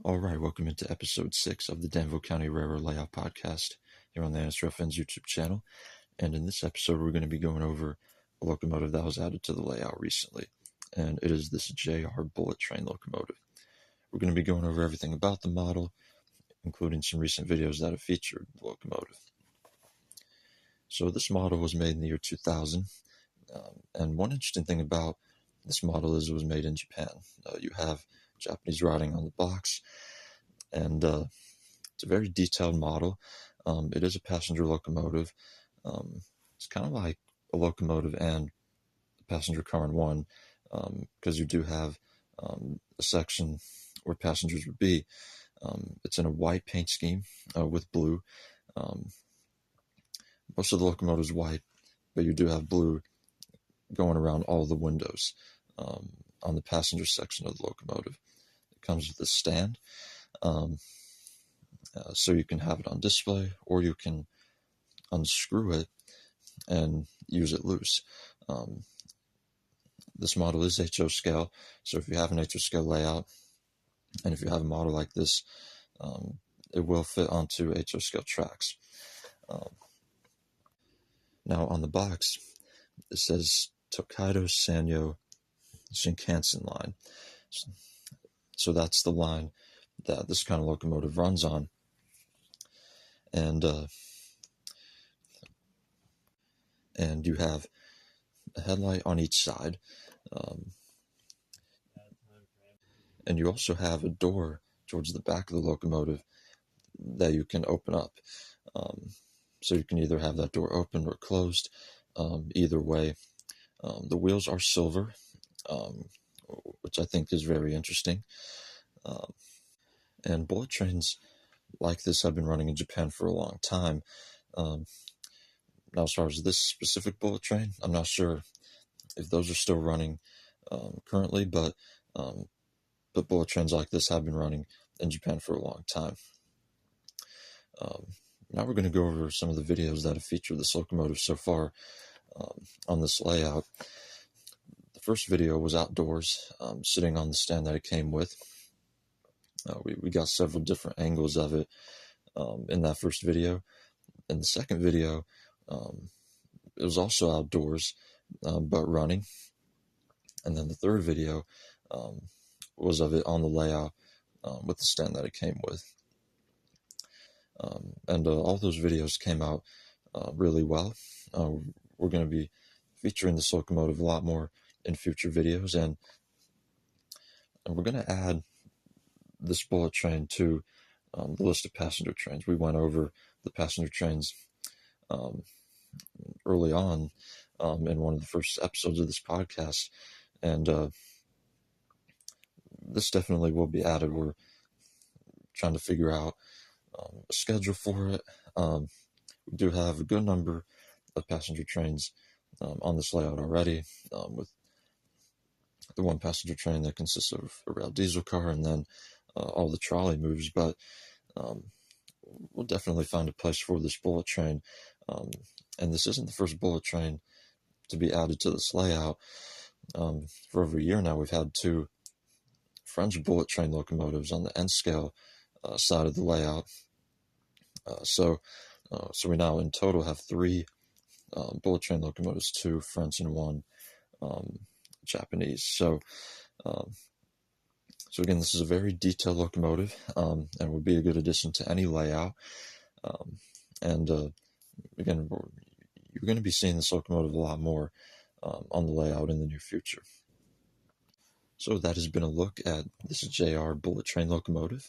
All right, welcome into episode 6 of the Danville County Railroad Layout Podcast here on the NSRFN's YouTube channel. And in this episode, we're going to be going over a locomotive that was added to the layout recently. And it is this JR bullet train locomotive. We're going to be going over everything about the model, including some recent videos that have featured the locomotive. So this model was made in the year 2000. And one interesting thing about this model is it was made in Japan. You have Japanese writing on the box, and it's a very detailed model. It is a passenger locomotive. It's kind of like a locomotive and a passenger car in one, because you do have a section where passengers would be. It's in a white paint scheme with blue. Most of the locomotive is white, but you do have blue going around all the windows on the passenger section of the locomotive. It comes with a stand, so you can have it on display, or you can unscrew it and use it loose. This model is HO scale, so if you have an HO scale layout, and if you have a model like this, it will fit onto HO scale tracks. Now on the box, it says Tokaido Sanyo Shinkansen line. So that's the line that this kind of locomotive runs on. And you have a headlight on each side. And you also have a door towards the back of the locomotive that you can open up. So you can either have that door open or closed, either way. The wheels are silver, which I think is very interesting. And bullet trains like this have been running in Japan for a long time. Now, as far as this specific bullet train, I'm not sure if those are still running currently, but bullet trains like this have been running in Japan for a long time. Now we're going to go over some of the videos that have featured this locomotive so far on this layout. The first video was outdoors, sitting on the stand that it came with. We got several different angles of it in that first video. In the second video, it was also outdoors, but running. And then the third video was of it on the layout with the stand that it came with. And all those videos came out really well. We're going to be featuring this locomotive a lot more in future videos, and we're going to add this bullet train to the list of passenger trains. We went over the passenger trains early on in one of the first episodes of this podcast, and this definitely will be added. We're trying to figure out a schedule for it. We do have a good number of passenger trains on this layout already, with the one passenger train that consists of a rail diesel car and then all the trolley moves, but we'll definitely find a place for this bullet train. And this isn't the first bullet train to be added to this layout. For over a year now, we've had two French bullet train locomotives on the N scale side of the layout. So we now in total have three bullet train locomotives, two French and one Japanese. So again, this is a very detailed locomotive, and would be a good addition to any layout. And again, you're going to be seeing this locomotive a lot more on the layout in the near future. So that has been a look at this JR bullet train locomotive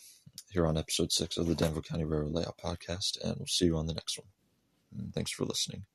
here on episode 6 of the Danville County Railroad Layout Podcast, and we'll see you on the next one. Thanks for listening.